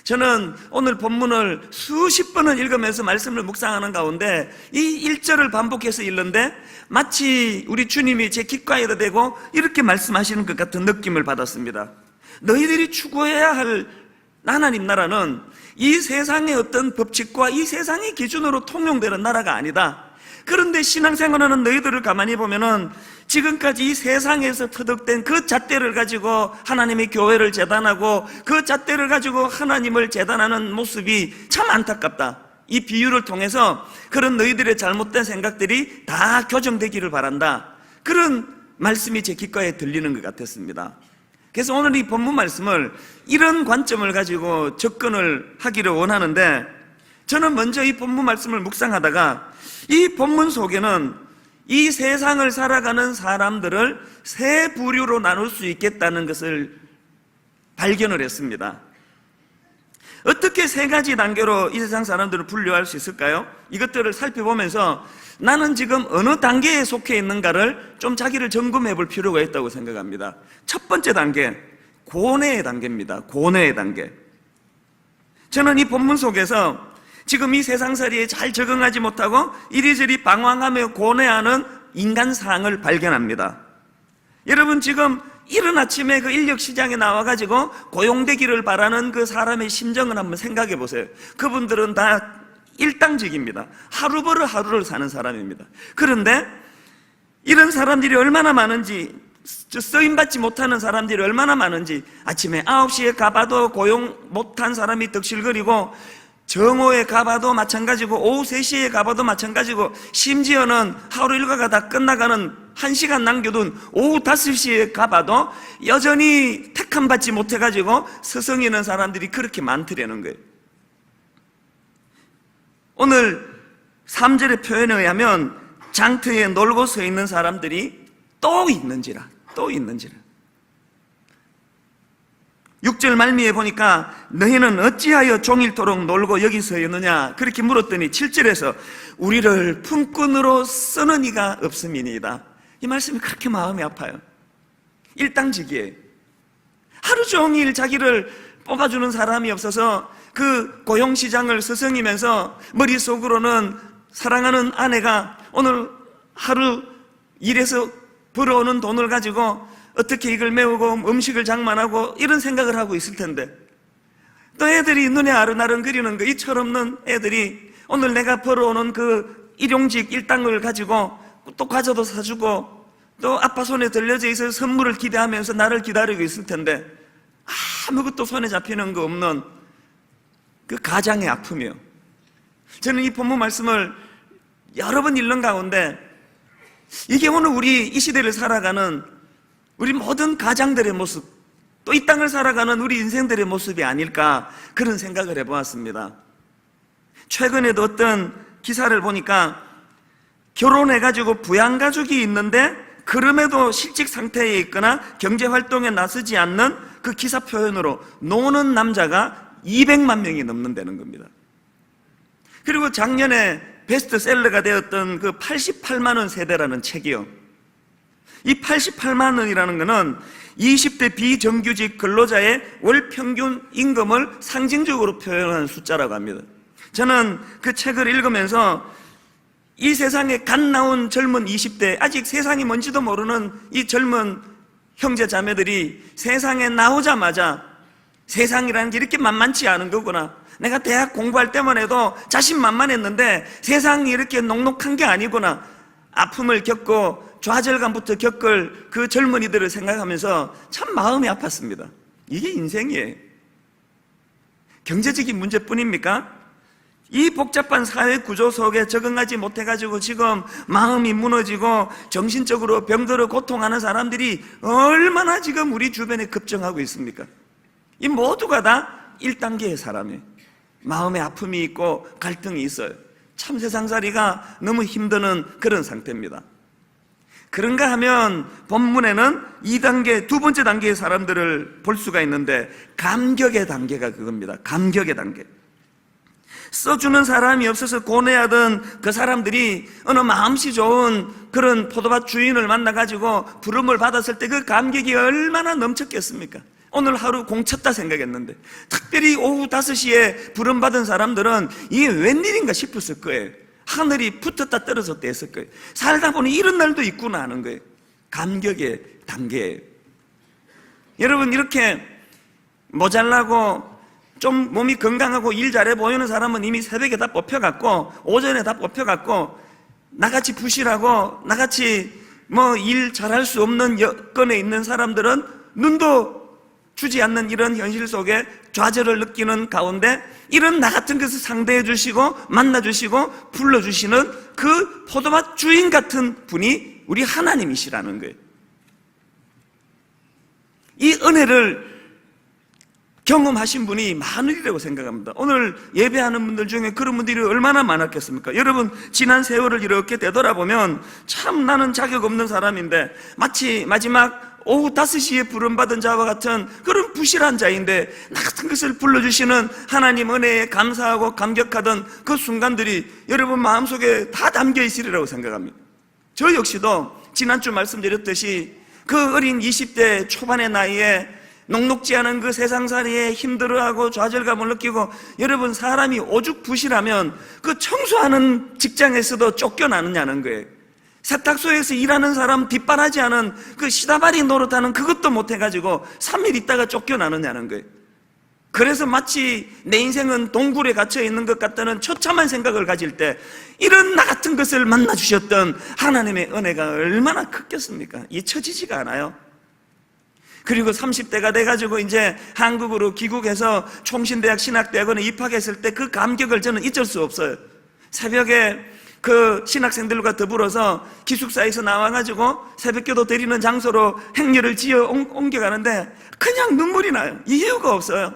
저는 오늘 본문을 수십 번을 읽으면서 말씀을 묵상하는 가운데 이 1절을 반복해서 읽는데 마치 우리 주님이 제 귓가에다 대고 이렇게 말씀하시는 것 같은 느낌을 받았습니다. 너희들이 추구해야 할 하나님 나라는 이 세상의 어떤 법칙과 이 세상의 기준으로 통용되는 나라가 아니다. 그런데 신앙생활하는 너희들을 가만히 보면은 지금까지 이 세상에서 터득된 그 잣대를 가지고 하나님의 교회를 재단하고 그 잣대를 가지고 하나님을 재단하는 모습이 참 안타깝다. 이 비유를 통해서 그런 너희들의 잘못된 생각들이 다 교정되기를 바란다. 그런 말씀이 제 귓가에 들리는 것 같았습니다. 그래서 오늘 이 본문 말씀을 이런 관점을 가지고 접근을 하기를 원하는데, 저는 먼저 이 본문 말씀을 묵상하다가 이 본문 속에는 이 세상을 살아가는 사람들을 세 부류로 나눌 수 있겠다는 것을 발견을 했습니다. 어떻게 세 가지 단계로 이 세상 사람들을 분류할 수 있을까요? 이것들을 살펴보면서 나는 지금 어느 단계에 속해 있는가를 좀 자기를 점검해 볼 필요가 있다고 생각합니다. 첫 번째 단계, 고뇌의 단계입니다. 고뇌의 단계. 저는 이 본문 속에서 지금 이 세상살이에 잘 적응하지 못하고 이리저리 방황하며 고뇌하는 인간상을 발견합니다. 여러분, 지금 이른 아침에 그 인력시장에 나와가지고 고용되기를 바라는 그 사람의 심정을 한번 생각해 보세요. 그분들은 다 일당직입니다. 하루 벌어 하루를 사는 사람입니다. 그런데 이런 사람들이 얼마나 많은지, 쓰임받지 못하는 사람들이 얼마나 많은지, 아침에 9시에 가봐도 고용 못한 사람이 덕실거리고, 정오에 가봐도 마찬가지고, 오후 3시에 가봐도 마찬가지고, 심지어는 하루 일과가 다 끝나가는 1시간 남겨둔 오후 5시에 가봐도 여전히 택함 받지 못해가지고 서성이는 사람들이 그렇게 많더라는 거예요. 오늘 3절의 표현에 의하면 장터에 놀고 서 있는 사람들이 또 있는지라. 6절 말미에 보니까 너희는 어찌하여 종일토록 놀고 여기 서 있느냐 그렇게 물었더니 7절에서 우리를 품꾼으로 쓰는 이가 없음이니이다. 이 말씀이 그렇게 마음이 아파요. 일당직이에요. 하루 종일 자기를 뽑아주는 사람이 없어서 그 고용시장을 서성이면서 머릿속으로는 사랑하는 아내가 오늘 하루 일해서 벌어오는 돈을 가지고 어떻게 이걸 메우고 음식을 장만하고 이런 생각을 하고 있을 텐데, 또 애들이 눈에 아른아른거리는 거, 이 철없는 애들이 오늘 내가 벌어오는 그 일용직 일당을 가지고 또 과자도 사주고 또 아빠 손에 들려져 있어서 선물을 기대하면서 나를 기다리고 있을 텐데 아무것도 손에 잡히는 거 없는 그 가장의 아픔이요. 저는 이 본문 말씀을 여러 번 읽는 가운데 이게 오늘 우리 이 시대를 살아가는 우리 모든 가장들의 모습, 또 이 땅을 살아가는 우리 인생들의 모습이 아닐까, 그런 생각을 해보았습니다. 최근에도 어떤 기사를 보니까 결혼해가지고 부양가족이 있는데 그럼에도 실직 상태에 있거나 경제활동에 나서지 않는 그 기사 표현으로 노는 남자가 200만 명이 넘는다는 겁니다. 그리고 작년에 베스트셀러가 되었던 그 88만 원 세대라는 책이요. 이 88만 원이라는 것은 20대 비정규직 근로자의 월 평균 임금을 상징적으로 표현하는 숫자라고 합니다. 저는 그 책을 읽으면서 이 세상에 갓 나온 젊은 20대, 아직 세상이 뭔지도 모르는 이 젊은 형제 자매들이 세상에 나오자마자 세상이라는 게 이렇게 만만치 않은 거구나, 내가 대학 공부할 때만 해도 자신만만했는데 세상이 이렇게 녹록한 게 아니구나, 아픔을 겪고 좌절감부터 겪을 그 젊은이들을 생각하면서 참 마음이 아팠습니다. 이게 인생이에요. 경제적인 문제뿐입니까? 이 복잡한 사회 구조 속에 적응하지 못해가지고 지금 마음이 무너지고 정신적으로 병들어 고통하는 사람들이 얼마나 지금 우리 주변에 급증하고 있습니까? 이 모두가 다 1단계의 사람이에요. 마음에 아픔이 있고 갈등이 있어요. 참 세상살이가 너무 힘드는 그런 상태입니다. 그런가 하면 본문에는 2단계, 두 번째 단계의 사람들을 볼 수가 있는데, 감격의 단계가 그겁니다. 감격의 단계. 써주는 사람이 없어서 고뇌하던 그 사람들이 어느 마음씨 좋은 그런 포도밭 주인을 만나가지고 부름을 받았을 때 그 감격이 얼마나 넘쳤겠습니까? 오늘 하루 공 쳤다 생각했는데, 특별히 오후 5시에 부름받은 사람들은 이게 웬일인가 싶었을 거예요. 하늘이 붙었다 떨어졌다 했을 거예요. 살다 보니 이런 날도 있구나 하는 거예요. 감격의 단계예요. 여러분, 이렇게 모자라고 좀 몸이 건강하고 일 잘해 보이는 사람은 이미 새벽에 다 뽑혀갖고, 오전에 다 뽑혀갖고, 나같이 부실하고 나같이 일 잘할 수 없는 여건에 있는 사람들은 눈도 주지 않는 이런 현실 속에 좌절을 느끼는 가운데, 이런 나 같은 것을 상대해 주시고 만나 주시고 불러 주시는 그 포도밭 주인 같은 분이 우리 하나님이시라는 거예요. 이 은혜를 경험하신 분이 많으리라고 생각합니다. 오늘 예배하는 분들 중에 그런 분들이 얼마나 많았겠습니까? 여러분, 지난 세월을 이렇게 되돌아보면 참 나는 자격 없는 사람인데, 마치 마지막 오후 5시에 부름받은 자와 같은 그런 부실한 자인데, 나 같은 것을 불러주시는 하나님 은혜에 감사하고 감격하던 그 순간들이 여러분 마음속에 다 담겨 있으리라고 생각합니다. 저 역시도 지난주 말씀드렸듯이 그 어린 20대 초반의 나이에 녹록지 않은 그 세상살이에 힘들어하고 좌절감을 느끼고, 여러분, 사람이 오죽 부실하면 그 청소하는 직장에서도 쫓겨나느냐는 거예요. 세탁소에서 일하는 사람 뒷바라지 하는 그 시다바리 노릇하는 그것도 못해가지고 3일 있다가 쫓겨나느냐는 거예요. 그래서 마치 내 인생은 동굴에 갇혀 있는 것 같다는 처참한 생각을 가질 때, 이런 나 같은 것을 만나주셨던 하나님의 은혜가 얼마나 컸겠습니까? 잊혀지지가 않아요. 그리고 30대가 돼가지고 이제 한국으로 귀국해서 총신대학 신학대학원에 입학했을 때 그 감격을 저는 잊을 수 없어요. 새벽에 그 신학생들과 더불어서 기숙사에서 나와가지고 새벽기도 드리는 장소로 행렬을 지어 옮겨가는데 그냥 눈물이 나요. 이유가 없어요.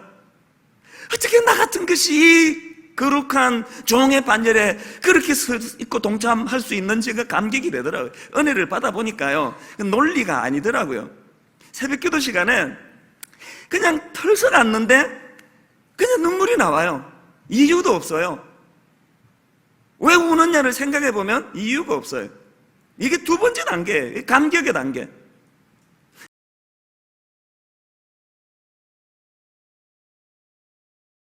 어떻게 나 같은 것이 이 거룩한 종의 반열에 그렇게 서 있고 동참할 수 있는지가 감격이 되더라고요. 은혜를 받아보니까요, 논리가 아니더라고요. 새벽기도 시간에 그냥 털썩 앉는데 그냥 눈물이 나와요. 이유도 없어요. 왜 우느냐를 생각해 보면 이유가 없어요. 이게 두 번째 단계예요. 감격의 단계.